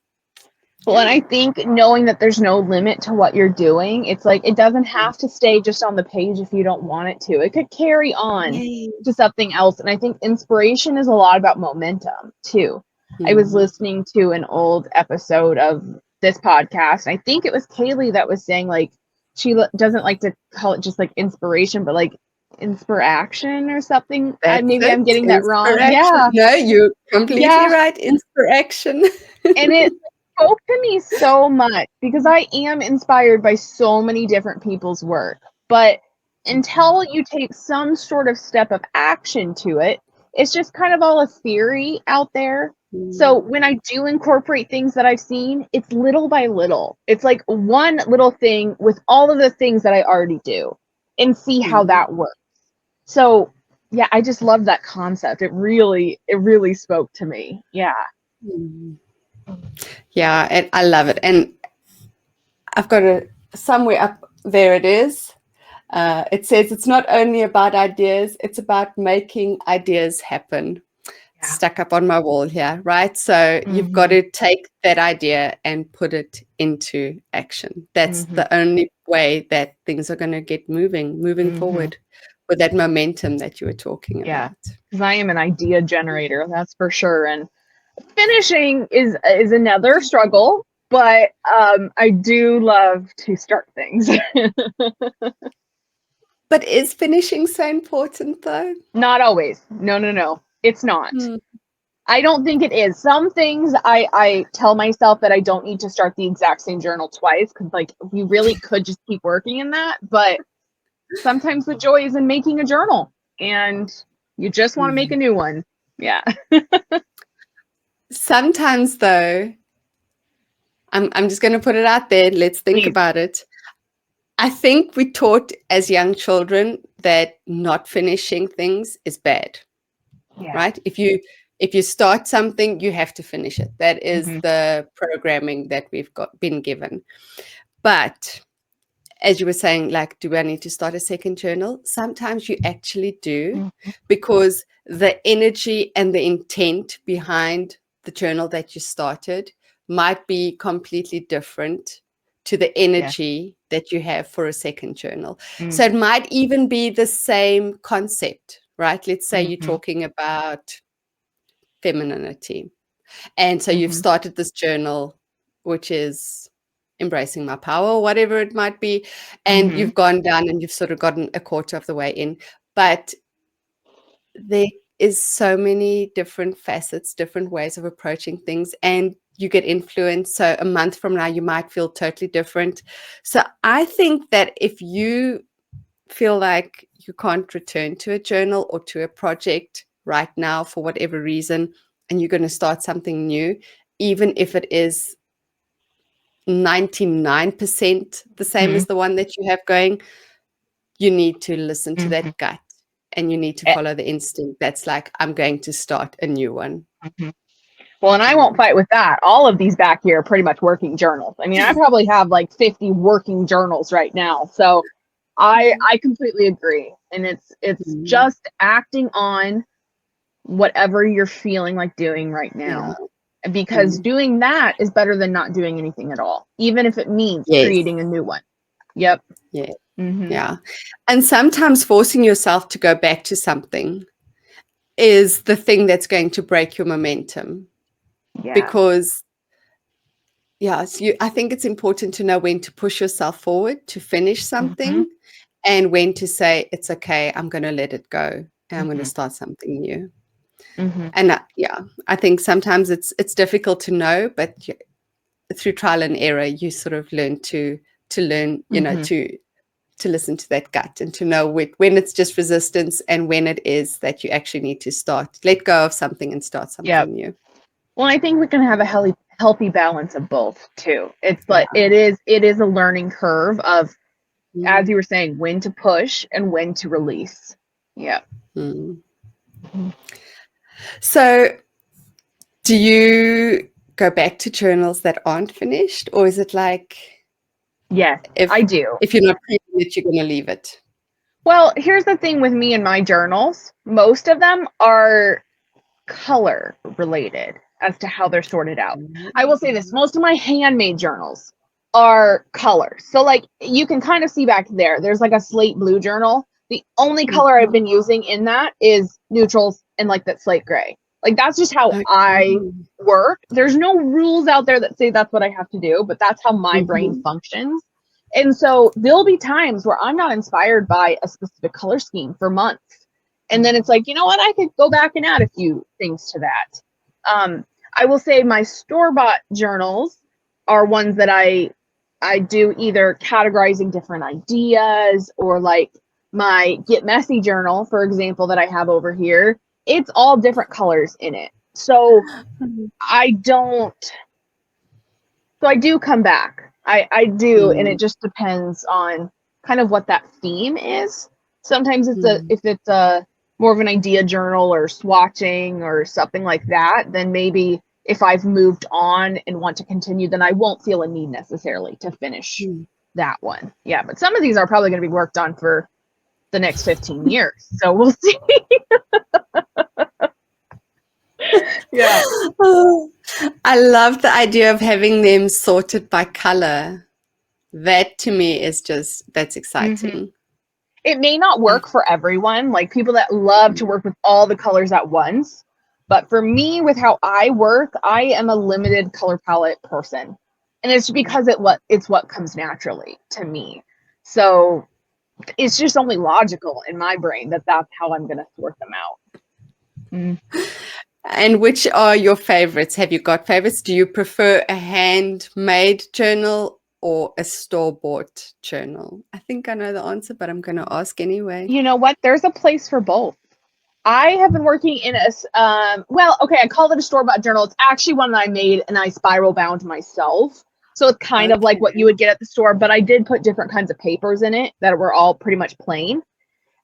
Well, and I think knowing that there's no limit to what you're doing, it's like it doesn't have to stay just on the page if you don't want it to. It could carry on to something else. And I think inspiration is a lot about momentum too. I was listening to an old episode of this podcast. I think it was Kaylee that was saying like she doesn't like to call it just like inspiration, but like inspiraction or something. Maybe I'm getting that wrong. Yeah. No, you're completely right. Inspiration. And it spoke to me so much because I am inspired by so many different people's work. But until you take some sort of step of action to it, it's just kind of all a theory out there. So when I do incorporate things that I've seen, it's little by little. It's like one little thing with all of the things that I already do and see how that works. So yeah, I just love that concept. It really spoke to me. Yeah. Yeah, and I love it. And I've got it somewhere up there. It is. It says it's not only about ideas, it's about making ideas happen. Stuck up on my wall here, right? So you've got to take that idea and put it into action. That's the only way that things are going to get moving forward with that momentum that you were talking about. Because I am an idea generator, that's for sure. And finishing is another struggle, but I do love to start things. But is finishing so important though? Not always. No. It's not. I don't think it is. Some things I tell myself that I don't need to start the exact same journal twice because like we really could just keep working in that. But sometimes the joy is in making a journal and you just want to make a new one. Yeah. Sometimes though, I'm just going to put it out there. Let's think about it. I think we taught as young children that not finishing things is bad, right? If you start something, you have to finish it. That is the programming that we've been given. But as you were saying, like, do I need to start a second journal? Sometimes you actually do, because the energy and the intent behind the journal that you started might be completely different to the Yeah. energy that you have for a second journal. So Mm-hmm. it might even be the same concept, right? Let's say you're Mm-hmm. talking about femininity. And so you've Mm-hmm. started this journal, which is embracing my power, whatever it might be. And Mm-hmm. you've gone down and you've sort of gotten a quarter of the way in. But there is so many different facets, different ways of approaching things, and you get influenced. So a month from now, you might feel totally different. So I think that if you feel like you can't return to a journal or to a project right now for whatever reason, and you're going to start something new, even if it is 99% the same Mm-hmm. as the one that you have going, you need to listen to Mm-hmm. that gut and you need to Eh, follow the instinct that's like, I'm going to start a new one. mhm. Well, and I won't Mm. fight with that. All of these back here are pretty much working journals. I mean, I probably have like 50 working journals right now. So I completely agree. And it's Mm. just acting on whatever you're feeling like doing right Yeah. now. Because Mm. doing that is better than not doing anything at all, even if it means Yes. creating a new one. Yep. Yeah. Mm-hmm. Yeah. And sometimes forcing yourself to go back to something is the thing that's going to break your momentum, Yeah. because yes, I think it's important to know when to push yourself forward to finish Mm-hmm. something and when to say, it's okay, I'm going to let it go and I'm going to Mm-hmm. start something new. Mm-hmm. And yeah, I think sometimes it's difficult to know, but through trial and error, you sort of learn to learn, Mm-hmm. to listen to that gut and to know when it's just resistance and when it is that you actually need to let go of something and start Yep. something new. Well, I think we can have a healthy balance of both too. It's Yeah. like it is a learning curve of, as Mm. you were saying, when to push and when to release. Yeah. Mm. So do you go back to journals that aren't finished, or is it like Yes, I if do. if you're not feeling it, you're going to leave it? Well, here's the thing with me and my journals. Most of them are color related as to how they're sorted out. I will say this, most of my handmade journals are color. So like you can kind of see back there, there's like a slate blue journal. The only color I've been using in that is neutrals and like that slate gray. Like that's just how Okay. I work. There's no rules out there that say that's what I have to do, but that's how my brain Mhm. functions. And so there'll be times where I'm not inspired by a specific color scheme for months. And then it's like, you know what? I could go back and add a few things to that. I will say my store-bought journals are ones that I do either categorizing different ideas, or like my Get Messy journal, for example, that I have over here. It's all different colors in it. So I don't, so I do come back. I do, and Mm. it just depends on kind of what that theme is. Sometimes Mm. if it's a more of an idea journal or swatching or something like that, then maybe if I've moved on and want to continue, then I won't feel a need necessarily to finish Mm. that one. Yeah, but some of these are probably going to be worked on for the next 15 years. So we'll see. Yeah. Oh, I love the idea of having them sorted by color. That to me is that's Mm-hmm. exciting. It may not I, work for everyone, like people that love to work with all the colors at once. But for me, with how I work, I am a limited color palette person. And it's because it's what comes naturally to me. So it's just only logical in my brain that that's how I'm going to sort them out. Mm. and which are your favorites? Have you got favorites? Do you prefer a handmade journal or a store-bought journal? I think I know the answer, but I'm going to ask anyway. You know what? There's a place for both. I have been working in well, okay, I call it a store-bought journal. It's actually one that I made and I spiral bound myself. So it's kind of like Okay. what you would get at the store, but I did put different kinds of papers in it that were all pretty much plain.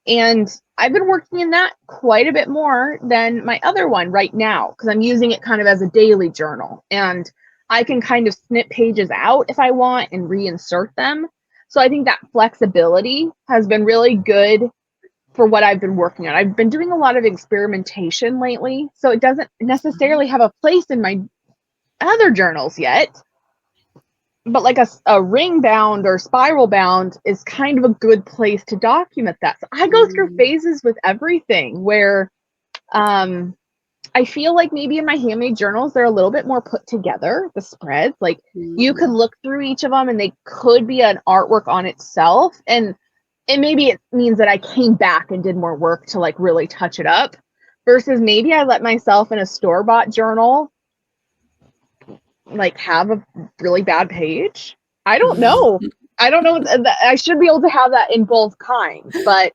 And I've been working in that quite a bit more than my other one right now, because I'm using it kind of as a daily journal. And I can kind of snip pages out if I want and reinsert them. So I think that flexibility has been really good for what I've been working on. I've been doing a lot of experimentation lately, so it doesn't necessarily have a place in my other journals yet, but like a ring bound or spiral bound is kind of a good place to document that. So I go through phases with everything where I feel like maybe in my handmade journals they're a little bit more put together, the spreads. Like you could look through each of them and they could be an artwork on itself. And maybe it means that I came back and did more work to like really touch it up, versus maybe I let myself in a store-bought journal like have a really bad page. I don't know. I don't know. I should be able to have that in both kinds, but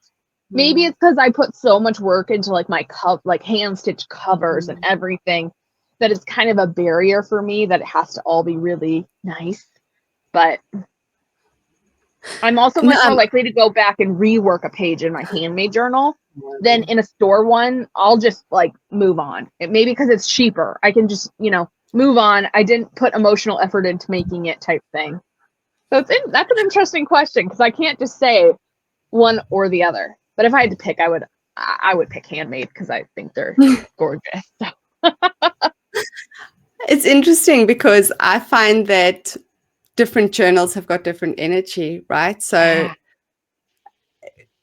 maybe it's because I put so much work into like my like hand stitched covers and everything, that it's kind of a barrier for me that it has to all be really nice. But I'm also much more likely to go back and rework a page in my handmade journal than in a store one. I'll just like move on. Maybe because it's cheaper. I can just, move on. I didn't put emotional effort into making it type thing. So that's an interesting question, because I can't just say one or the other. But if I had to pick, I would pick handmade because I think they're gorgeous. So. It's interesting because I find that different journals have got different energy, right? So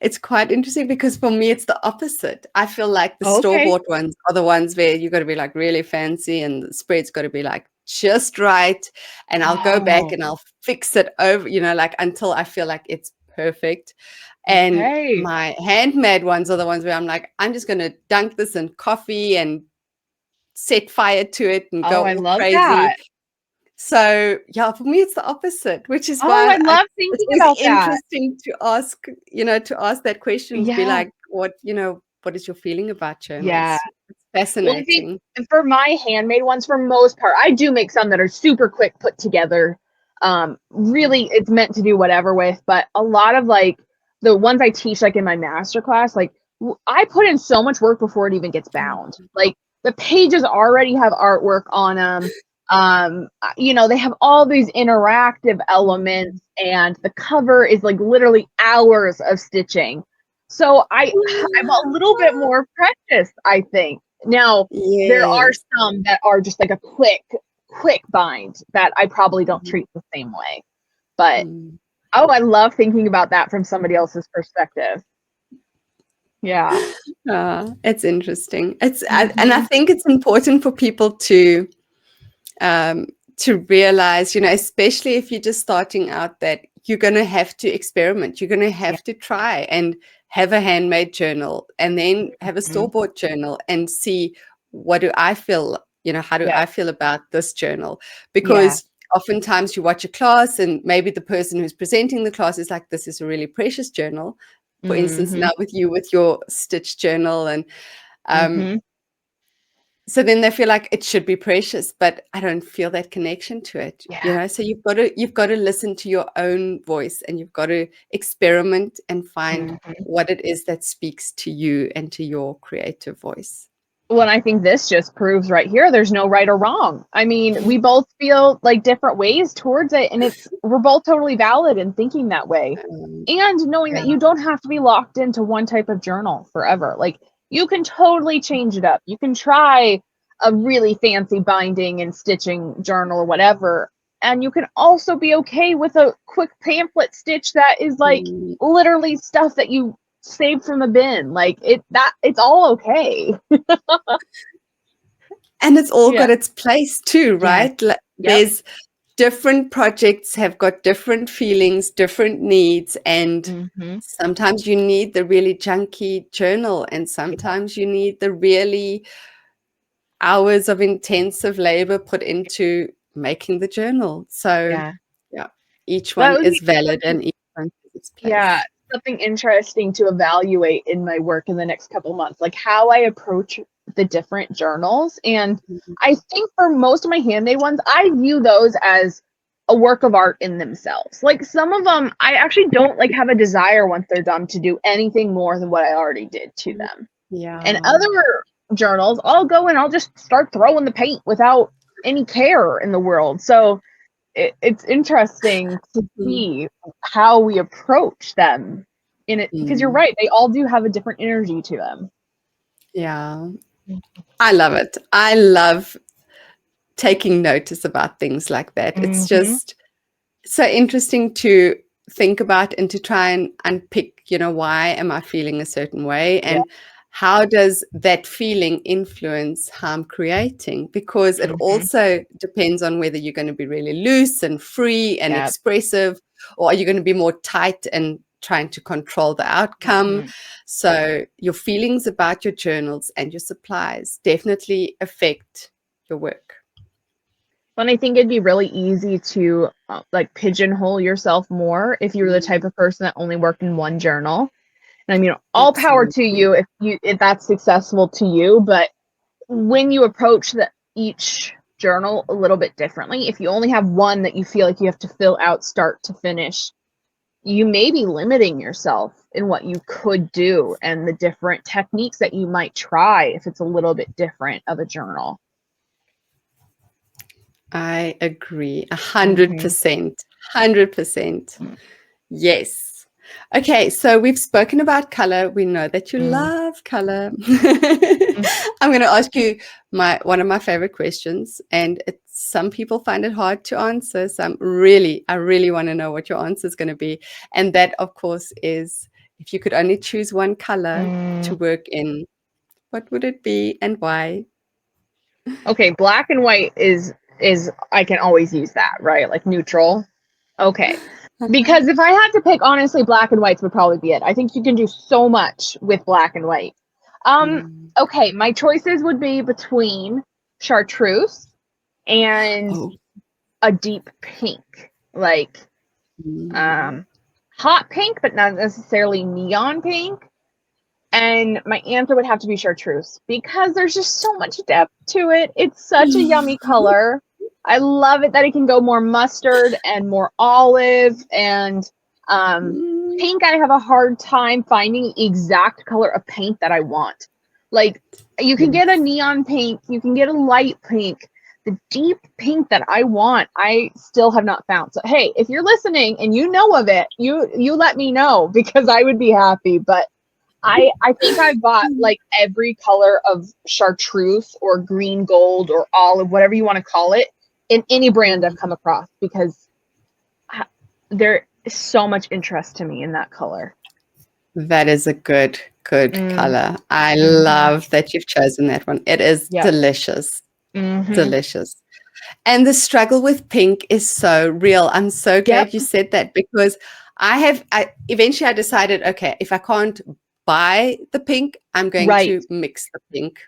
it's quite interesting because for me, it's the opposite. I feel like the store-bought ones are the ones where you got to be like really fancy and the spread's got to be like just right. And I'll go back and I'll fix it over, like until I feel like it's perfect. And my handmade ones are the ones where I'm like, I'm just going to dunk this in coffee and set fire to it and go all crazy. That. So yeah, for me it's the opposite, which is why I love thinking about that. It's interesting to ask that question, to be like, what is your feeling about journals? Yeah, it's fascinating. Well, for my handmade ones, for most part, I do make some that are super quick put together. Really, it's meant to do whatever with, but a lot of like the ones I teach, like in my masterclass, like I put in so much work before it even gets bound. Like the pages already have artwork on them. They have all these interactive elements, and the cover is like literally hours of stitching. So I'm a little bit more precious, I think. Now, there are some that are just like a quick bind that I probably don't treat the same way. But I love thinking about that from somebody else's perspective. Yeah. It's interesting. And I think it's important for people to realize, especially if you're just starting out, that you're going to have to experiment. You're going to have to try and have a handmade journal and then have a store-bought journal and see, what do I feel, how do I feel about this journal? Because oftentimes you watch a class and maybe the person who's presenting the class is like, this is a really precious journal. For instance, now with you, with your stitch journal, and so then they feel like it should be precious, but I don't feel that connection to it. So you've got to listen to your own voice, and you've got to experiment and find what it is that speaks to you and to your creative voice. Well, I think this just proves right here there's no right or wrong. I mean, we both feel like different ways towards it, and we're both totally valid in thinking that way. And knowing that you don't have to be locked into one type of journal forever. Like, you can totally change it up. You can try a really fancy binding and stitching journal or whatever. And you can also be okay with a quick pamphlet stitch that is like literally stuff that you saved from the bin. Like it's all okay. And it's all got its place too, right? There's different projects have got different feelings, different needs, and sometimes you need the really junky journal, and sometimes you need the really hours of intensive labor put into making the journal. So each one is valid and each one has its place. Yeah, something interesting to evaluate in my work in the next couple months, like how I approach the different journals. And I think for most of my handmade ones, I view those as a work of art in themselves. Like some of them, I actually don't like have a desire once they're done to do anything more than what I already did to them. Yeah. And other journals, I'll go and I'll just start throwing the paint without any care in the world. So it's interesting to see how we approach them in it, because you're right, they all do have a different energy to them. Yeah, I love it. I love taking notice about things like that. It's just so interesting to think about and to try and unpick, why am I feeling a certain way? Yeah. And how does that feeling influence how I'm creating? Because it also depends on whether you're going to be really loose and free and Yeah. expressive, or are you going to be more tight and trying to control the outcome? So your feelings about your journals and your supplies definitely affect your work. But I think it'd be really easy to like pigeonhole yourself more if you were the type of person that only worked in one journal. And I mean, all power to Absolutely. you if that's successful to you. But when you approach each journal a little bit differently, if you only have one that you feel like you have to fill out start to finish, you may be limiting yourself in what you could do and the different techniques that you might try if it's a little bit different of a journal. I agree 100%. 100%. Yes. Okay, so we've spoken about color. We know that you love color. I'm going to ask you one of my favorite questions, and some people find it hard to answer. So I really want to know what your answer is going to be. And that, of course, is if you could only choose one color to work in, what would it be and why? Okay, black and white is I can always use that, right? Like neutral. Okay. Because if I had to pick, honestly, black and whites would probably be it. I think you can do so much with black and white. Okay, my choices would be between chartreuse and a deep pink. Like hot pink, but not necessarily neon pink. And my answer would have to be chartreuse because there's just so much depth to it. It's such a yummy color. I love it that it can go more mustard and more olive and pink. I have a hard time finding the exact color of paint that I want. Like you can get a neon pink, you can get a light pink. The deep pink that I want, I still have not found. So hey, if you're listening and you know of it, you let me know because I would be happy. But I think I've got like every color of chartreuse or green gold or olive, whatever you want to call it, in any brand I've come across because there is so much interest to me in that color. That is a good color. I love that you've chosen that one. It is delicious. Delicious. And the struggle with pink is so real. I'm so glad you said that because eventually I decided, okay, if I can't buy the pink, I'm going to mix the pink.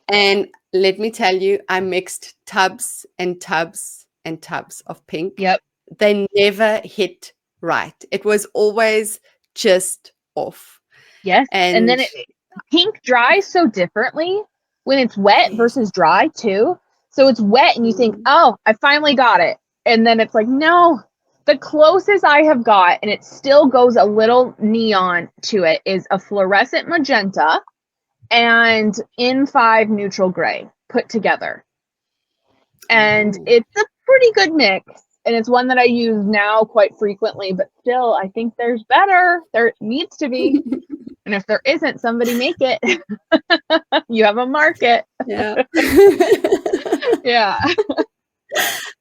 And let me tell you, I mixed tubs and tubs and tubs of pink. They never hit right. It was always just off. And then pink dries so differently when it's wet versus dry too. So it's wet and you think, oh, I finally got it. And then it's like, no, the closest I have got, and it still goes a little neon to it, is a fluorescent magenta and N5 neutral gray put together. And it's a pretty good mix. And it's one that I use now quite frequently, but still, I think there's better. There needs to be. And if there isn't, somebody make it. You have a market. Yeah. Yeah.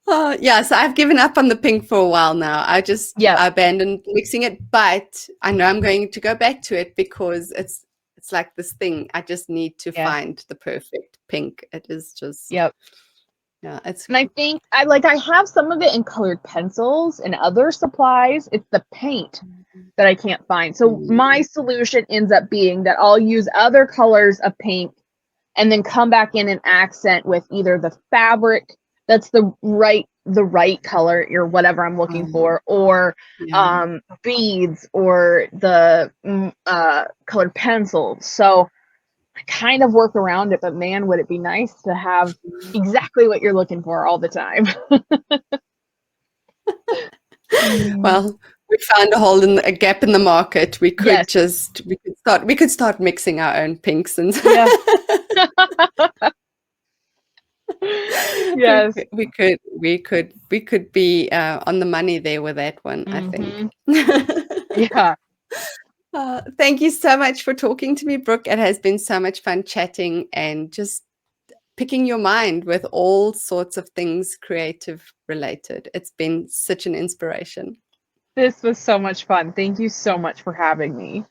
So I've given up on the pink for a while now. I abandoned mixing it, but I know I'm going to go back to it because it's like this thing. I just need to find the perfect pink. It is just and I think I have some of it in colored pencils and other supplies. It's the paint that I can't find. So my solution ends up being that I'll use other colors of pink and then come back in and accent with either the fabric that's the right color or whatever I'm looking for, or beads or the colored pencils. So I kind of work around it, but man, would it be nice to have exactly what you're looking for all the time. Well, we found a gap in the market. We could we could start mixing our own pinks and Yes. we could be on the money there with that one, I think. Yeah. Thank you so much for talking to me, Brooke. It has been so much fun chatting and just picking your mind with all sorts of things creative related. It's been such an inspiration. This was so much fun. Thank you so much for having me.